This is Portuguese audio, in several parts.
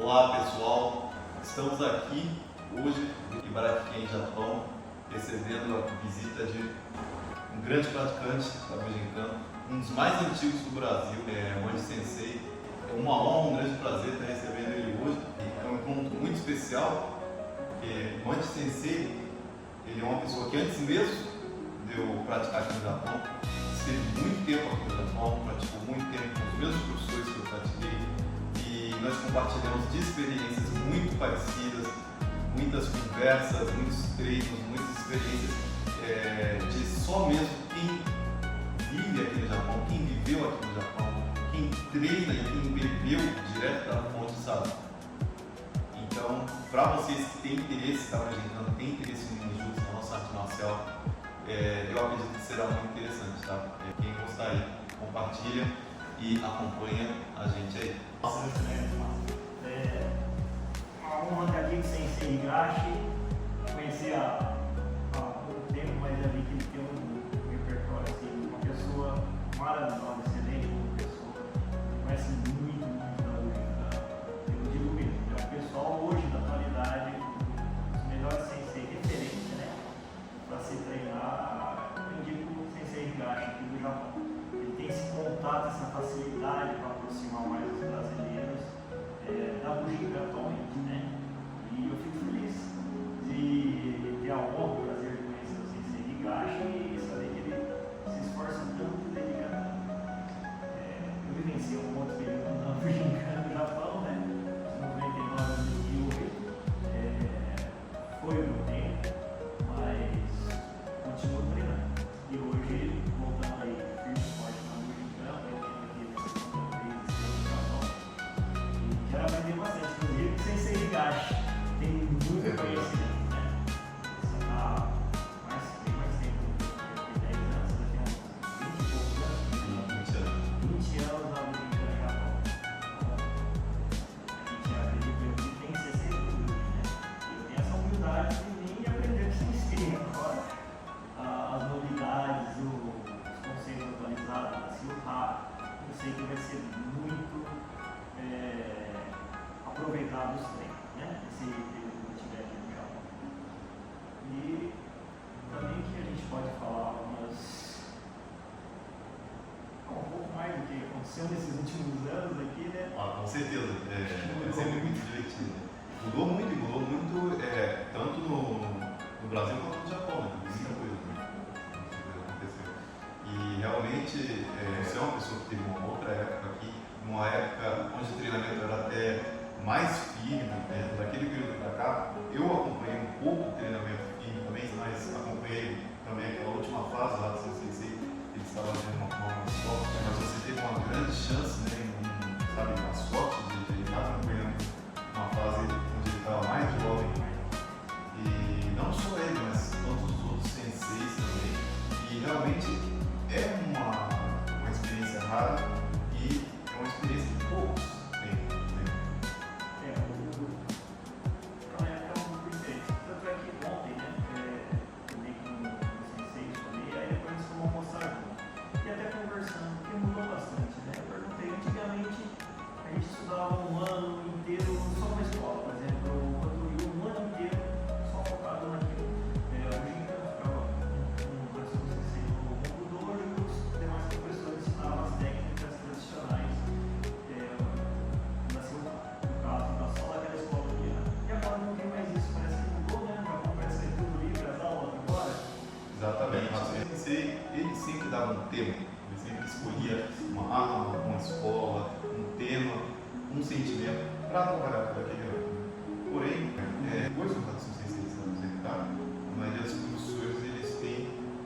Olá pessoal, estamos aqui hoje em Ibarakiken, Japão, recebendo a visita de um grande praticante da Bujinkan, um dos mais antigos do Brasil, Manji Sensei. É uma honra, um grande prazer estar recebendo ele hoje. É um encontro muito especial, porque Manji Sensei ele é uma pessoa que antes mesmo de eu praticar aqui no Japão, esteve muito tempo aqui no Japão, praticou muito tempo com os mesmos professores que eu pratiquei. Nós compartilhamos de experiências muito parecidas, muitas conversas, muitos treinos, muitas experiências de só mesmo quem vive aqui no Japão, quem viveu aqui no Japão, quem treina e quem bebeu direto da fonte sabe. Então, para vocês que têm interesse, tá, gente, tem interesse em Ninjutsu, na nossa arte marcial, eu acredito que será muito interessante, tá? Quem gostar aí, compartilha e acompanha a gente aí. Uma honra estar aqui com o Sensei Higashi. Conheci há pouco tempo, mas já vi que ele tem um repertório assim, uma pessoa maravilhosa, excelente, uma pessoa que conhece muito da Bujinkan. Eu digo mesmo, é o pessoal hoje, na atualidade, os melhores Sensei referência, né? Para se treinar, eu digo o Sensei Higashi aqui do Japão. Ele tem esse contato, essa facilidade para aproximar mais os brasileiros da Bujinkan atualmente, né? E eu fico feliz de ter a honra, o prazer de conhecer o Sensei Higashi e saber que ele se esforça tanto e dedica tanto. Eu vivenciei um outro período na Bujinkan do Japão, né? De 99 a 2008. Foi o meu tempo, mas continuo treinando. E hoje, voltando aí, firme e forte na Bujinkan, quero aprender bastante, inclusive com o Sensei Higashi. Tem muito conhecimento, né? Você está bem mais tempo do que 10 anos, daqui a uns 20 e poucos anos. 20 anos na Bujinkan no Japão. A gente acredita que tem que ser sempre humilde, né? Eu tenho essa humildade de nem aprender o Sensei agora. As novidades, os conceitos atualizados, assim, o raro. Eu sei que vai ser muito aproveitado os treinos, né? Esse período que eu estiver aqui no Japão. E também que a gente pode falar um pouco mais do que aconteceu nesses últimos anos aqui, né? Com certeza, é sempre muito divertido. Mudou muito, tanto no Brasil quanto no Japão, né? Muita coisa aconteceu. E realmente, você é uma pessoa que teve uma outra época aqui, uma época onde o treinamento era até mais firme, daquele período para cá. Eu acompanhei um pouco o treinamento firme também, mas acompanhei também aquela última fase lá do Sensei, ele estava tendo uma forma sorte, mas você teve uma grande chance, né, a sorte de estar acompanhando uma fase onde ele estava mais jovem, e não só ele, mas todos os outros senseis também, e realmente é uma experiência rara e é uma experiência que poucos têm. Tanto é que ontem, né, também com os senseis também, aí depois nós fomos almoçar junto. E até conversando, porque mudou bastante, né? Eu perguntei, antigamente a gente estudava um ano inteiro só na escola, por exemplo, quando eu ia um ano inteiro só focado naquilo. Hoje em dia eu ficava com o professor sensei no computador e os demais professores ensinavam as técnicas tradicionais, no caso da sala daquela escola ali, né? E agora não tem mais isso, parece que mudou, né? Já parece que é tudo livre, as aulas agora. Exatamente. O Sensei, ele sempre dava um tema, ele sempre escolhia uma arma, uma escola, um tema, um sentimento para trabalhar com aquele ano. Porém, depois do Sensei se apresentar, a maioria dos professores eles têm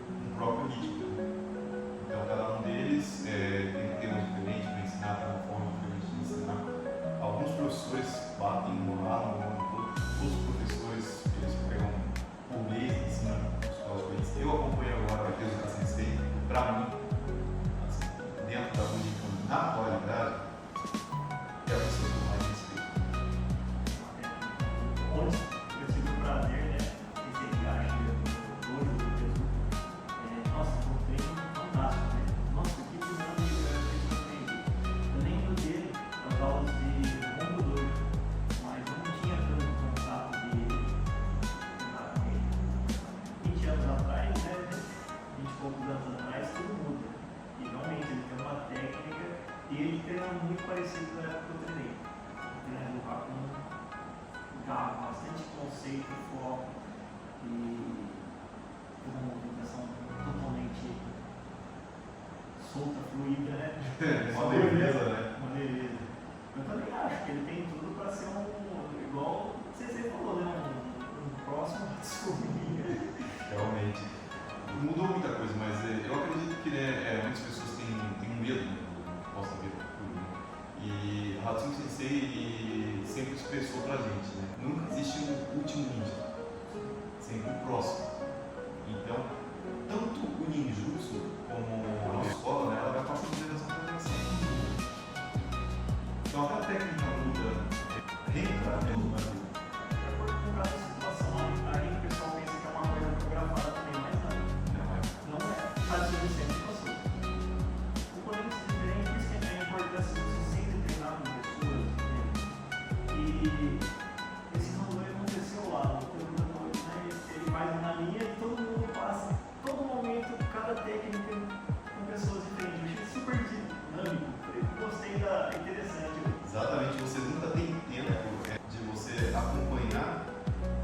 um próprio ritmo. Então, cada um deles tem um tema diferente para ensinar, tem uma forma diferente de ensinar. Alguns professores batem uma arma, outros professores eles pegam por mês e ensinam os códigos. Eu acompanho agora a Teus da Sensei, para mim, assim, dentro da Bujinkan, na atualidade, é a pessoa que eu mais respeito. Onde? parecido com a época que eu treinei. Eu treinei com bastante conceito, foco e uma movimentação totalmente solta, fluida, né? Uma leveza, né? Uma leveza. Eu também acho que ele tem tudo para ser igual você falou, né? Um próximo Ratsumi. Realmente. Mudou muita coisa, mas eu acredito que muitas pessoas têm um medo, né, do que possa vir no futuro. Né? E Hatsumi Sensei ele sempre expressou pra gente, né? Nunca existe um último ninja, sempre o próximo. Então, tanto o ninjutsu como a nossa escola, né, ela vai passando de geração para geração. Então, até a técnica muda, reentra mesmo no Brasil. Por causa da situação, aí o pessoal pensa que é uma coisa programada também, mas não é. Hatsumi sempre passou. O poder ser diferente, por isso que é importante você sempre treinar com pessoas, e esse random aconteceu lá, ele faz na linha e todo mundo passa, todo momento, cada técnica com pessoas diferentes. Eu achei super dinâmico, eu gostei interessante. Exatamente, você nunca tem tempo de você acompanhar,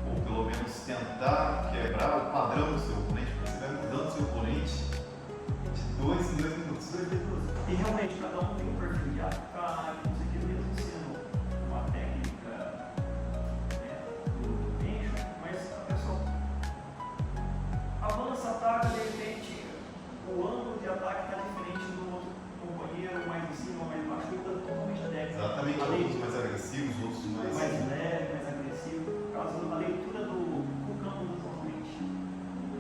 ou pelo menos tentar quebrar o padrão do seu oponente, porque você vai mudando o seu oponente de 2 em 2 minutos. E realmente, cada um tem um perfil de ataque, não sei o que, mesmo sendo uma técnica, né, do eixo, mas a pessoa avança, ataca, de repente o ângulo de ataque está diferente do outro companheiro, mais em cima, mais embaixo, muda totalmente a técnica. Exatamente, alguns mais agressivos, outros mais leve, mais agressivo, por causa da leitura do campo totalmente.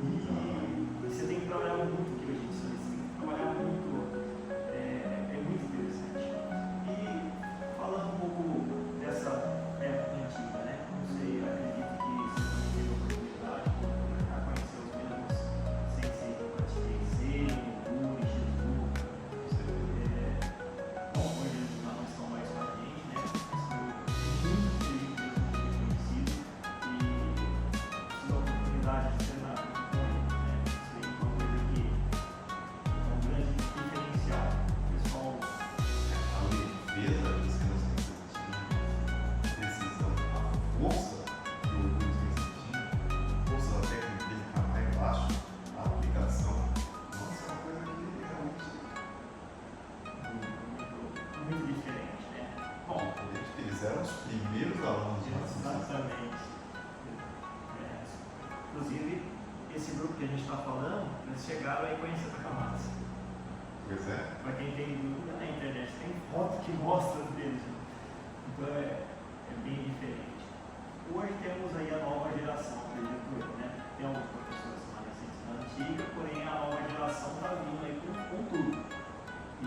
E você tem que trabalhar muito o que a gente solicita, trabalhar muito. É muito interessante. E falando um pouco dessa época antiga, né? Não sei, acredito que você também teve a oportunidade de conhecer os mesmos sensei que eu pratiquei, Seiya, Oguri, Shizuka. Bom, hoje eles já não estão mais com a gente, né? Mas foi muito feliz de ter conhecido e tive a oportunidade de treinar com eles, né? Isso aí é uma coisa que é um grande diferencial. Pessoal, a leveza que os crianças precisam, a força que o Luiz tinha, a força da técnica dele ficar mais embaixo, a aplicação. Nossa, é uma coisa que realmente muito diferente, né? Bom, eles eram os primeiros alunos de Hatsumi. exatamente. Inclusive, esse grupo que a gente está falando, eles chegaram aí conhecer a Takamatsu. Pois é. Para quem tem dúvida na internet, tem foto que mostra deles. Então é bem diferente. Hoje temos aí a nova geração, acredito eu, né? Tem alguns professores mais recentes da antiga, porém a nova geração está vindo aí com tudo. E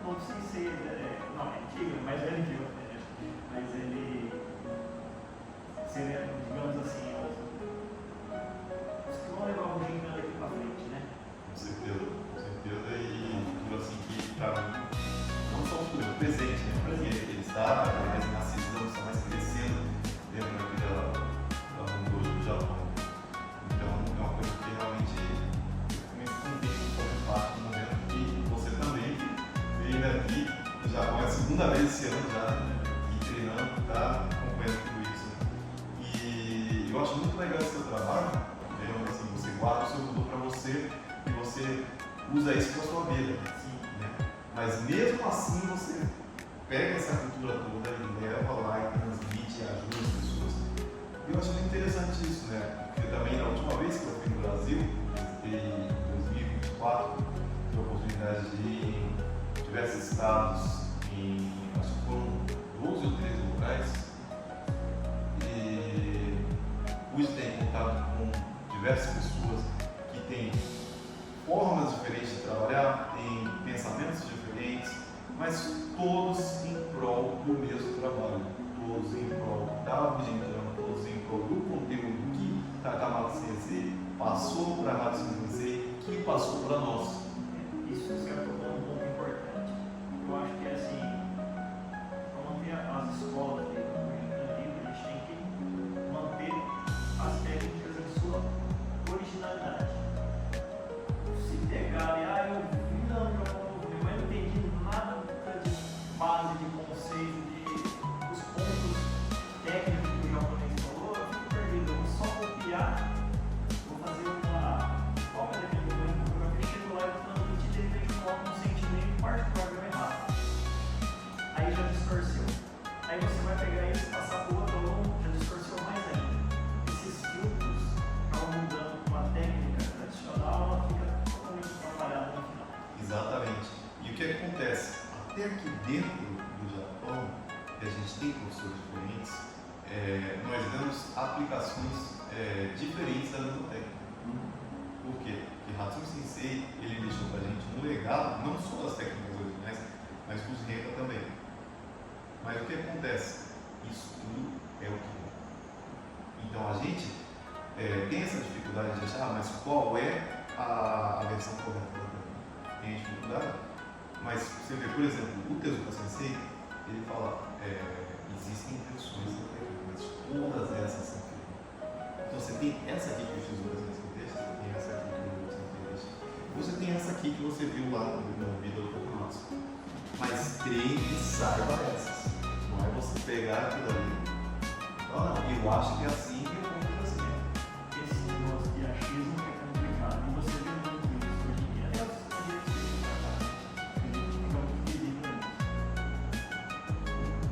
não sei se não é antigo, mas é antigo, né? Mas ele seria, digamos assim, os que vão levar o Gingan daqui para frente, né? Com certeza, e futuro assim que para mim, não só o futuro, é o presente, né? Porque ele está mais na cisão, está mais crescendo dentro da vida da Honda do Japão. Então é uma coisa que realmente eu fico muito contente de fazer parte do momento que você também veio daqui do Japão, é a segunda vez esse ano já, e treinando, está acompanhando tudo isso. E eu acho muito legal esse seu trabalho, assim, você guarda o seu tudo para você e você usa isso para a sua vida. Né? Mas mesmo assim você pega essa cultura toda e leva lá e transmite e ajuda as pessoas. E eu acho muito interessante isso, né? Porque também na última vez que eu fui no Brasil, em 2024, tive a oportunidade de ir em diversos estados, acho que foram 12 ou 13 locais, e pude ter contato com diversas pessoas que têm formas diferentes de trabalhar, têm pensamentos diferentes, mas todos em prol do mesmo trabalho, todos em prol da Bujinkan, todos em prol do conteúdo que Takamatsu Sensei passou para a Hatsumi Sensei, que passou para nós. Isso é um ponto importante. Eu acho que assim, para manter as escolas de Bujinkan livre, a gente tem que manter as técnicas em sua originalidade. Se pegarem, eu vi não entendi nada, conceito dos pontos técnicos que o japonês falou, eu fico perdido. Eu vou só copiar, vou fazer uma cópia daquele programa que chego lá e vou transmitir, de repente coloca um sentimento parte do programa errado. Aí já distorceu. Aí você vai pegar isso e passar para o outro aluno, já distorceu mais ainda. Esses filtros acabam mudando uma técnica tradicional, ela fica totalmente atrapalhada no final. Exatamente. E o que acontece? Até aqui dentro do Japão, que a gente tem professores diferentes, nós damos aplicações diferentes da mesma técnica. Por quê? Porque Hatsumi Sensei, ele deixou pra gente um legado, não só das técnicas originais, mas dos Renka também. Mas o que acontece? Isso tudo é o que é. Então a gente tem essa dificuldade de achar, mas qual é a versão correta? Tem dificuldade? Mas você vê, por exemplo, o Tezuka Sensei, ele fala, existem versões da técnica, mas todas essas são feitas. Então você tem essa aqui que o Tezuka Sensei deixa, você tem essa aqui que o Sensei deixa, você tem essa aqui que você viu lá no vídeo do Tokumatsu. Mas treine e saiba essas. Não é você pegar aquilo ali. Não, eu acho que é assim que eu vou fazer. Esse negócio de achismo é complicado. E você vê muito isso hoje em dia. Até os estudantes que a gente fica muito visível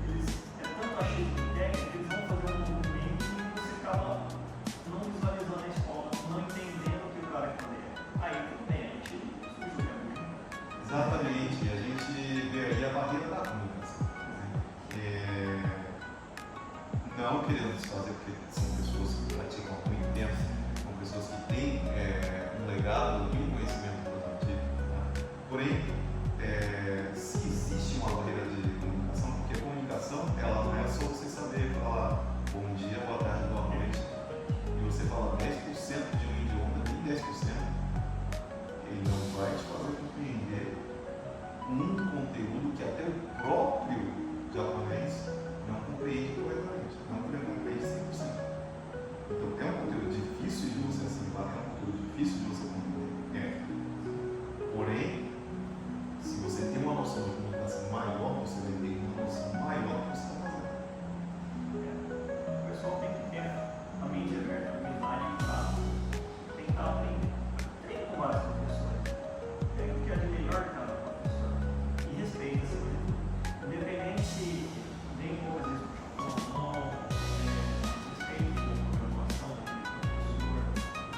nisso. É tanto achismo técnico que eles vão fazer um movimento e você acaba não visualizando a escola, não entendendo o que o cara quer fazer. Aí tudo bem, a gente julga muito. Exatamente. A gente vê aí a barreira da comunicação. Não querendo desfazer, porque são pessoas que praticam há muito tempo, são pessoas que têm um legado e um conhecimento positivo. Tá? Porém, se existe uma barreira de comunicação, porque a comunicação ela não é só você saber falar bom dia, boa tarde, boa noite, e você fala 10% de um idioma, nem 10%, ele não vai te fazer compreender um conteúdo que até o próprio japonês não compreende corretamente, não compreende 100%. Então é um conteúdo difícil de você assimilar, é um conteúdo difícil de você compreender. Porém, se você tem uma noção de comunicação maior, você vai ter uma noção maior do que você está fazendo. O pessoal tem que ter a mente aberta, a humildade para tentar aprender. Treine com vários professores. Pega o que é de melhor de cada professor e respeita essa coisa. Independente se vem poucas vezes para o Japão ou não, respeite um pouco a graduação do professor,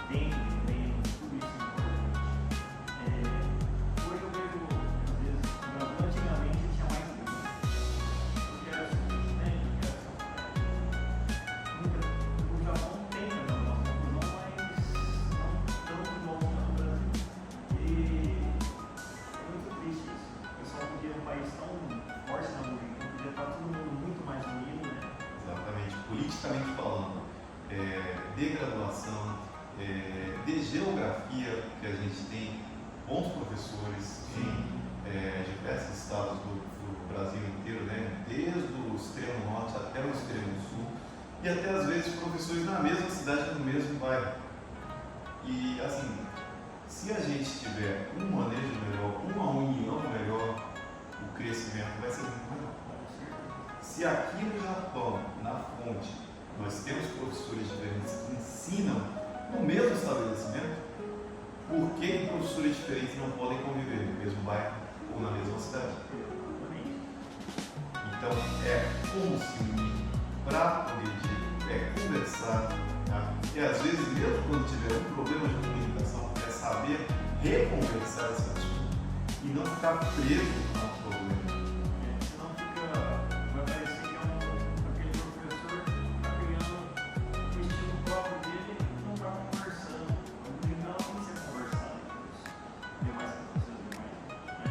entende bem, tudo isso é importante. Hoje eu vejo, às vezes, o Brasil antigamente tinha mais livros. Eu quero ser presidente, eu quero ser o Japão tem a graduação, mas não tanto igual no Brasil. E é muito triste isso. O pessoal podia um país tão forte na música, podia estar todo mundo muito mais unido, né? Exatamente. Politicamente falando, de graduação, de geografia, que a gente tem bons professores em diversos estados do Brasil inteiro, né? Desde o extremo norte até o extremo sul, e até às vezes professores na mesma cidade, no mesmo bairro. E assim, se a gente tiver um manejo melhor, uma união melhor, o crescimento vai ser muito maior. Se aqui no Japão, na fonte, nós temos professores diferentes que ensinam no mesmo estabelecimento, por que professores diferentes não podem conviver no mesmo bairro ou na mesma cidade? Então é como se unir para progredir, conversar, tá? E às vezes, mesmo quando tiver um problema de comunicação, é saber reconversar esse assunto e não ficar preso ao problema. Senão vai parecer que aquele professor está pegando o estilo próprio dele e não está conversando. A comunicação tem que ser conversada com os demais professores, né?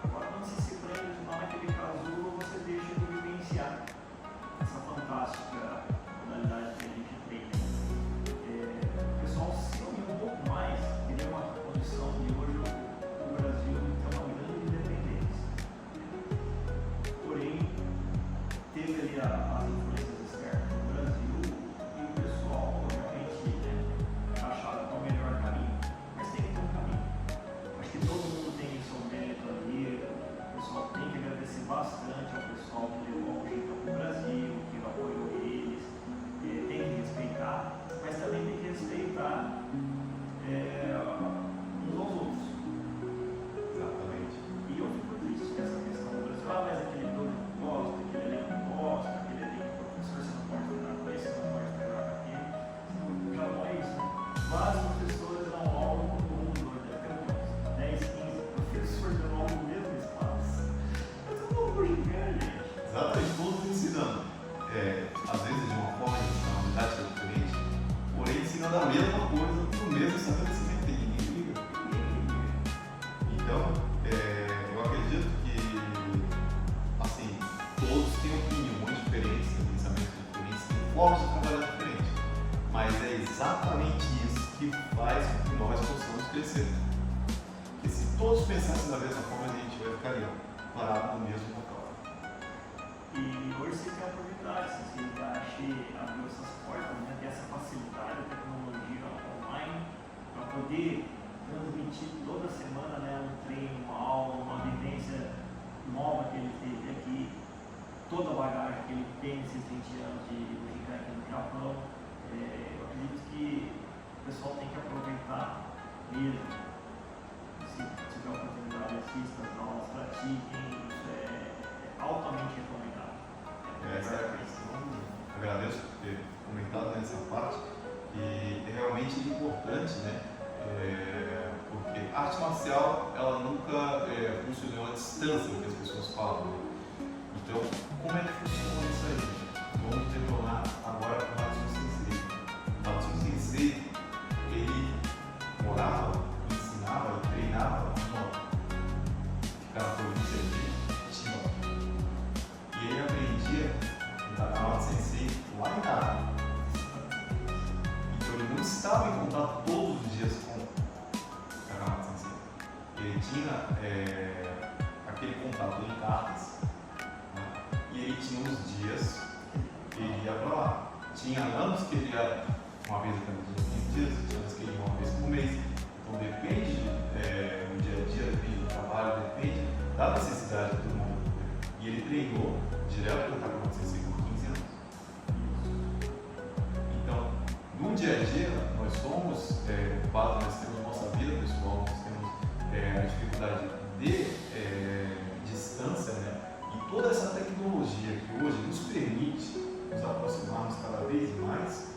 Agora, quando você se prende lá naquele casulo, você deixa de vivenciar essa fantástica modalidade que a gente tem. O pessoal se unir um pouco mais, teria uma condição de hoje o Brasil ter uma grande independência. Porém, teve ali as influências externas no Brasil e o pessoal, obviamente, achava que é o melhor caminho. Mas tem que ter um caminho. Acho que todo mundo tem o seu mérito ali, o pessoal tem que agradecer bastante pessoal que levou o Bugiganga para o Brasil, que apoiou eles, tem que respeitar, mas também tem que respeitar uns aos outros. Exatamente. E eu fico triste com essa questão do Brasil. Ah, mas aquele dono não gosta, aquele elenco não gosta, aquele elenco professor você não pode treinar com esse, você não pode treinar com aquele. Já não é isso, né? Vários professores dão aula no mundo, deve ter uns 10, 15 professores dando aula no mesmo espaço. É tudo um gigante, gente. Exatamente, todos ensinando. Às vezes de uma forma de uma unidade diferente, porém ensinando a mesma coisa no mesmo estabelecimento, e ninguém liga. Então, eu acredito que, assim, todos têm opiniões diferentes, têm pensamentos diferentes, têm formas de trabalhar diferentes, mas é exatamente isso que faz com que nós possamos crescer. Porque se todos pensassem da mesma forma, a gente vai ficar ali, parado no mesmo local. E hoje você tem a oportunidade, se você abriu essas portas, né, ter essa facilidade, a tecnologia online, para poder transmitir toda semana, né, um treino, uma aula, uma vivência nova que ele teve aqui, toda a bagagem que ele tem nesses 20 anos de Bugiganga aqui no Japão. Eu acredito que o pessoal tem que aproveitar mesmo. Se tiver oportunidade, assista as aulas, pratiquem, isso é altamente recomendado. Essa é a questão. Agradeço por ter comentado nessa parte, que é realmente importante, né? Porque a arte marcial, ela nunca funcionou à distância, que as pessoas falam. Né? Então, como é que funciona isso aí? Vamos retornar agora para o Hatsu Sensei. O Hatsu Sensei, ele morava, ensinava e treinava no ficava por Chiba. E ele aprendia o Takahata Sensei lá em casa. Então ele não estava em contato todos os dias com o Takahata Sensei. Ele tinha aquele contato em cartas, né? E ele tinha os dias que ele ia para lá. Tinha anos que ele ia uma vez a cada 15 dias, tinha anos que ele ia uma vez por mês. Então depende do dia a dia, depende do trabalho, depende da necessidade de todo mundo. E ele treinou direto com o Takahata Sensei por 15 anos. Então, no dia a dia, nós somos ocupados, nós temos nossa vida pessoal, nós temos a dificuldade de distância, né? E toda essa tecnologia que hoje nos permite nos aproximarmos cada vez mais,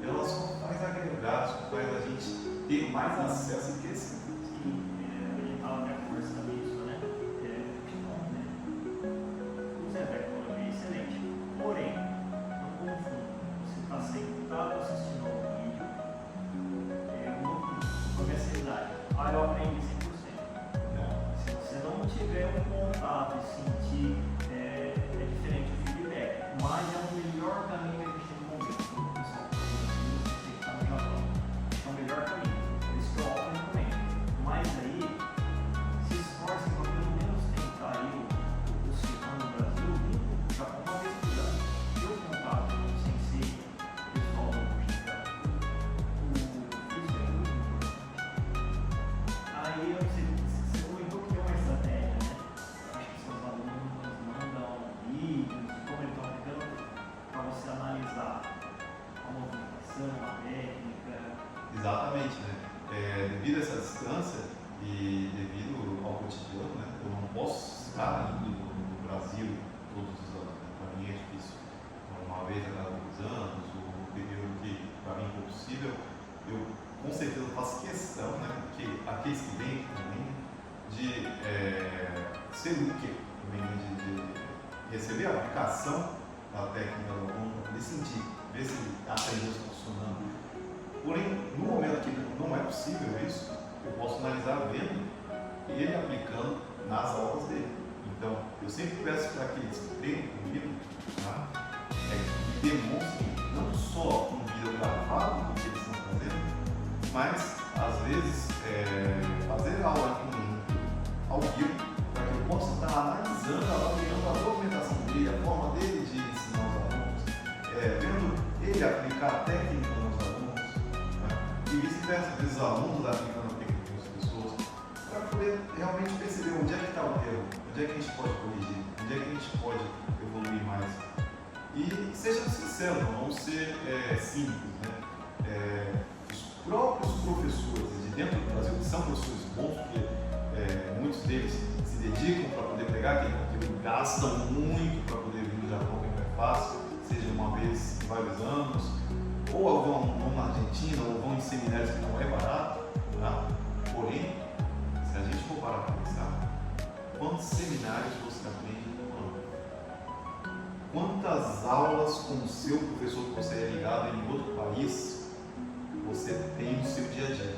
ela só faz agregar, só faz a gente ter mais acesso e crescer. Sim, a gente fala até conversando isso, né? Usa a tecnologia é excelente, porém, não confunda. Você está sentado assistindo ao vídeo, com a minha cidade. Eu aprendi 100%. Se você não tiver um contato e sentir, é diferente o feedback, mas é o melhor caminho que a gente tem no momento. O pessoal que está no Japão, é o melhor caminho. Por isso que eu recomendo. Mas aí, se esforcem para pelo menos tentar aí o segundo no Brasil, o Japão uma vez por ano. Eu contato com o sensei, o pessoal do Bugiganga, isso é muito importante. Aí eu não sei, você comentou que tem uma estratégia, né? Acho que seus alunos mandam vídeos, como eles estão aplicando, para você analisar a movimentação, a técnica. Exatamente, né? Devido a essa distância e devido ao cotidiano, né? Eu não posso estar indo no Brasil todos os anos, né? Para mim é difícil. Então, uma vez a cada 2 anos, o período que para mim for possível, eu com certeza faço questão, né? Porque aqueles que vêm também, de ser útil também, né? De receber a aplicação da técnica do aluno, para poder sentir, ver se a aprendeu funcionando. Porém, no momento que não é possível isso, eu posso analisar vendo ele aplicando nas aulas dele. Então, eu sempre peço para aqueles que treinam comigo, tá? Que demonstrem não só um vídeo gravado do que eles estão fazendo, mas, às vezes, fazer aula ao vivo, para que eu possa estar analisando, avaliando a movimentação dele, a forma dele de ensinar os alunos, vendo ele aplicar a técnica nos alunos, e vice-versa, às vezes os alunos aplicando a técnica nas pessoas, para poder realmente perceber onde é que está o erro, onde é que a gente pode corrigir, onde é que a gente pode evoluir mais. E seja sincero, não vamos ser cínicos, né? Os próprios professores de dentro do Brasil, que são professores bons, porque muitos deles se dedicam para poder pegar aquele conteúdo, gastam muito para poder vir do Japão, que não é fácil, seja uma vez em vários anos, ou vão na Argentina, ou vão em seminários que não é barato, tá? Porém, se a gente for parar para pensar, quantos seminários você aprende no ano? Quantas aulas com o seu professor que você é ligado em outro país você tem no seu dia a dia?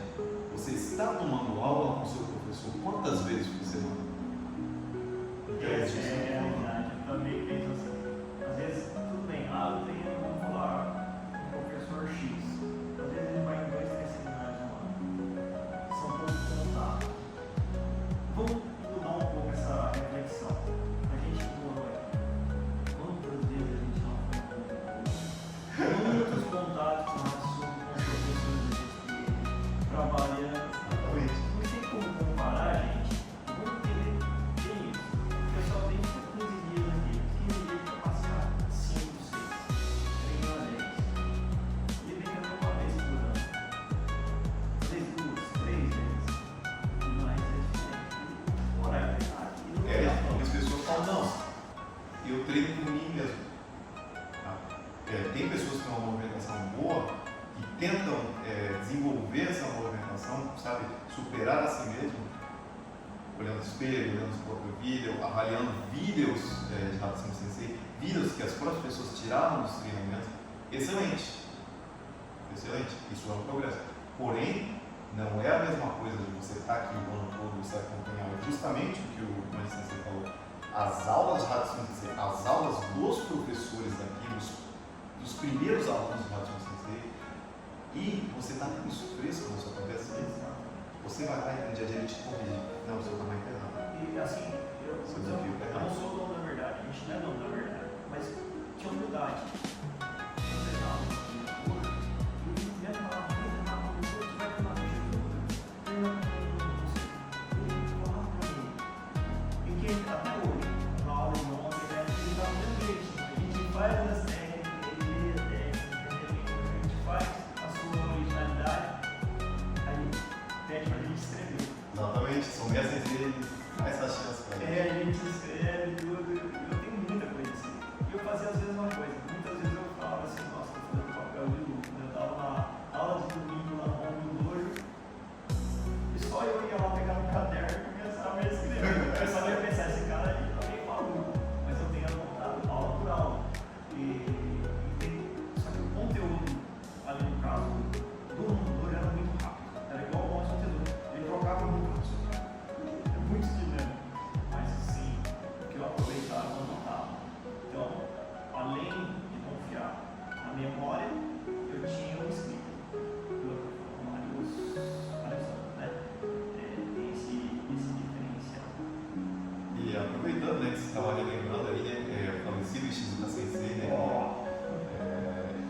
Você está tomando aula com o seu professor quantas vezes por semana? Essa é a realidade. Eu também penso assim. Às vezes, tudo bem, eu tenho, vamos falar, um professor X. Às vezes ele vai em 2, 3 seminários no ano. São poucos contatos. Vamos mudar um pouco essa reflexão. A gente morou aqui. Quantas vezes a gente não foi em muitos contatos com os professores de trabalhando. Não tem como comparar, gente. Vamos ter isso. O pessoal tem 15 dias aqui, 15 dias para passar 5, 6, treinando eles. E ele vem também uma vez por ano. Às vezes 2, 3 vezes. Mas eles têm hora de treinar. As pessoas falam, não, eu treino por mim mesmo. Tá? Tem pessoas que têm uma movimentação boa e tentam desenvolver essa movimentação, sabe, superar a si mesmo, olhando no espelho, olhando o próprio vídeo, avaliando vídeos de Hatsume Sensei, vídeos que as próprias pessoas tiraram dos treinamentos. Excelente, excelente, isso é um progresso. Porém, não é a mesma coisa de você estar aqui o ano todo, você acompanhar justamente o que o Mani Sensei falou, as aulas de Hatsume Sensei, as aulas dos professores daqui, dos primeiros alunos do Hatsume Sensei, e você está com isso fresco na sua cabeça. Você vai estar no dia a dia te corrigir. Não, o seu tamanho está errado. E assim, eu não sou o dono da verdade, a gente não é dono da verdade, mas tinha humildade. Você estava no futuro, e o ia falar, você vai tomar no futuro. E que até hoje, na aula de ontem, ele dá muito jeitinho. A gente faz as técnicas, ele lê as técnicas, a gente faz a sua originalidade, aí pede pra gente escrever. Exatamente, são minhas Sensei, mais essa chance para A gente escreve tudo, eu tenho muita coisa assim. E eu fazia às vezes uma coisa, muitas vezes eu falava assim, nossa, tô fazendo papel de luto. Eu tava na aula de domingo lá no dojo, e só eu ia lá pegar no caderno e começava a escrever. O pessoal ia pensar, esse cara aí tá meio maluco, mas eu tenho anotado aula por aula. Só que o conteúdo, ali no caso, do dojo era muito rápido. Era igual o nosso conteúdo, ele trocava muito rápido. É muito dinâmico. Mas assim, o que eu aproveitava eu anotava. Então, além de confiar na memória, eu tinha um escrito. Vários anos, né? Tem esse diferencial. E aproveitando, né, que você estava relembrando aí, né, o falecido Shizuka Sensei, né,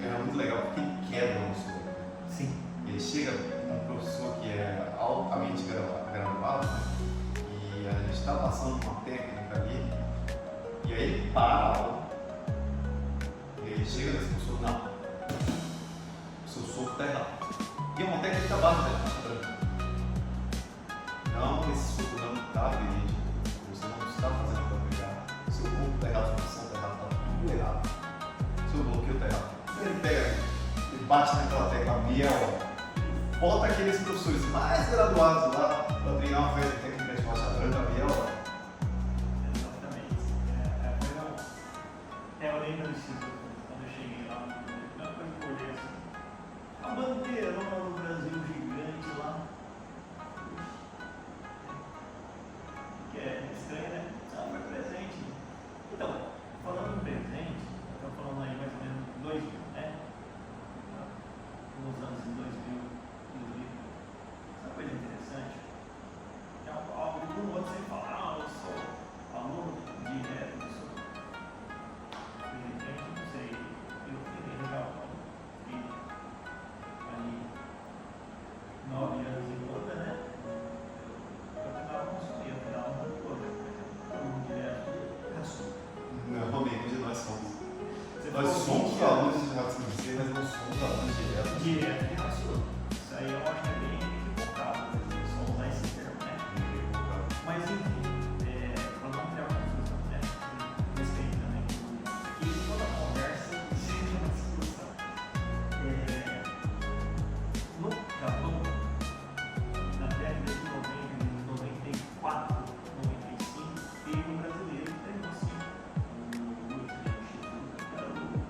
era muito legal porque ele quebra o seu. Sim. Ele chega um professor que é altamente graduado, né, e a gente está passando uma técnica ali, e aí ele para a aula, e ele chega nesse professor, não, o seu soco está errado. E é uma técnica básica da faixa branca. Não, esse soco não está verídico, você não está fazendo para pegar, seu corpo está errado, sua posição está errada, está tudo errado, seu bloqueio está errado. Então ele pega, ele bate naquela tecla meia hora. Bota aqueles professores mais graduados lá para treinar uma festa técnica de faixa branca meia hora. Exatamente. Eu lembro disso quando eu cheguei lá. Uma coisa que eu olhei assim. A bandeirona no Brasil gigante lá. Que é estranho, né? Não, foi presente. Então, falando em presente, estou falando aí mais ou menos 2000, né? Nos anos 2000. Uma coisa interessante, é algo que o outro sempre fala, eu sou aluno direto, eu sou de repente, não sei, Nós somos alunos de Ratsu Sensei, mas não somos alunos direto. Direto de Ratsu. Isso aí eu acho que é bem equivocado, só usar esse termo, né? Mas enfim, para não criar confusão, né? Respeitando aqui, e toda a conversa seja uma discussão. No Japão, na década de 90, 94, 95, teve um brasileiro que treinou sim.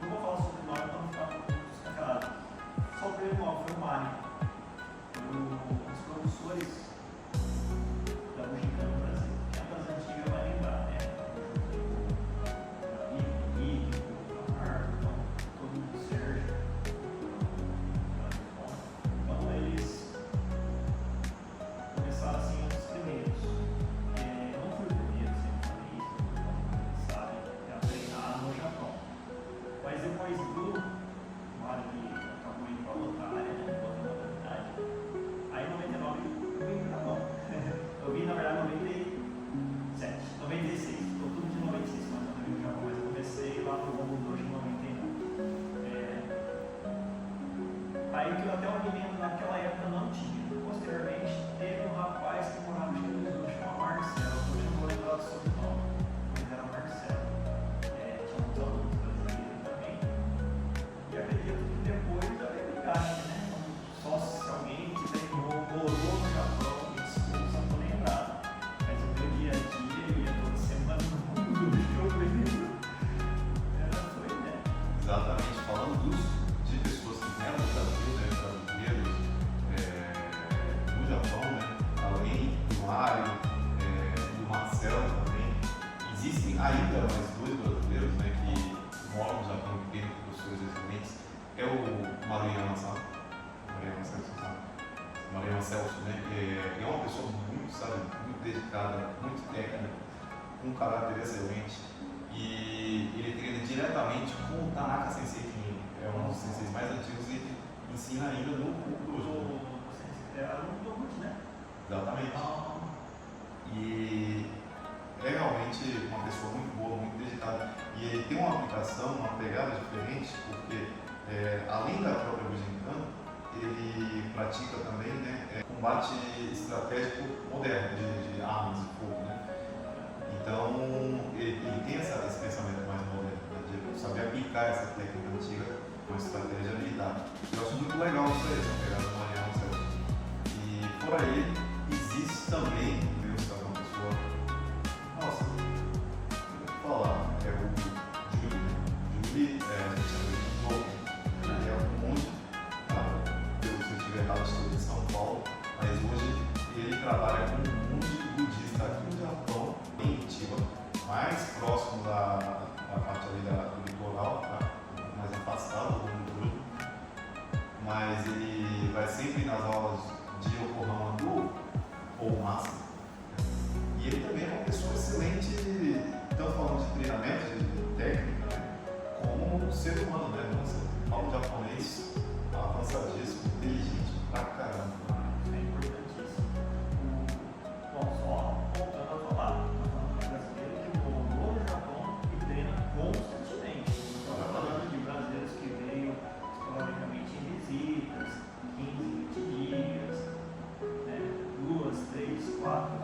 Não vou falar sobre o nome para não ficar descancarado. Só o primeiro nome foi o Mário. Os professores da Bujinkan no Brasil, que é das antigas vai lembrar, né? O Arthur, todo mundo, o Sérgio. Então eles começaram assim os primeiros. Não fui o primeiro, sempre falei isso, todo mundo sabe, a treinar no Japão. Mas depois do Mário que acabou indo para a Lotária, né? Aí em 99 eu vim para Japão. Eu vim na verdade em 97, 96, estou tudo de 96, mas eu vim para o Japão, mas eu comecei lá no Gomu Dojo em 99. Aí que eu até me lembro naquela época não tinha. Posteriormente teve um rapaz que morava no Rio, chama Marcelo, hoje eu não vou lembrar do sobrenome, mas era Marcelo. Tinha uns alunos brasileiros também. E acredito que depois da verdade, né? Só se alguém que treinou, morou no Japão, me desculpa, não estou lembrado. Mas o meu dia a dia, eu ia toda semana no mundo do jogo, foi, né? Exatamente, falando de pessoas que vieram do Brasil, né, brasileiros no Japão, né, além do Mário, do Marcelo também, existem ainda mais dois brasileiros, né, que moram no Japão e têm professores excelentes, é o Maruyama Celso, né, é uma pessoa muito, sabe, muito dedicada, muito técnica, com um caráter excelente. E ele treina diretamente com o Tanaka Sensei, que é um dos senseis mais antigos e que ensina ainda no Dojo. É aluno do Gucci, né? Exatamente. E é realmente uma pessoa muito boa, muito dedicada. E ele tem uma aplicação, uma pegada diferente, porque além da própria Bujinkan, ele pratica também, né, combate estratégico moderno de armas e fogo, né? Então, ele tem esse pensamento mais moderno, né, de saber aplicar essa técnica antiga com estratégia militar. Eu acho muito legal isso aí, essa pegada do Mariano Celso. E fora ele, existe também, Deus está uma pessoa, nossa, eu vou falar, é o Júlio, a gente chama de Tolkien, ele é um monge, se eu estiver errado, estou em São Paulo, mas hoje ele trabalha como um monge budista aqui no Japão, em Chiba, mais próximo da parte ali do litoral, tá? Mais afastado do mundo, mas ele vai sempre nas aulas de Yokohama do Paul Massa. E ele também é uma pessoa excelente, tanto falando de treinamento, de técnica, né? Como ser humano, né? Nossa, fala japonês avançadíssimo, inteligente pra caramba. Isso é importantíssimo. Bom, só voltando a falar, brasileiro que morou no Japão e treina constantemente. Estamos falando de brasileiros que veio esporadicamente em visitas, 15, 20 dias, né? 2, 3, 4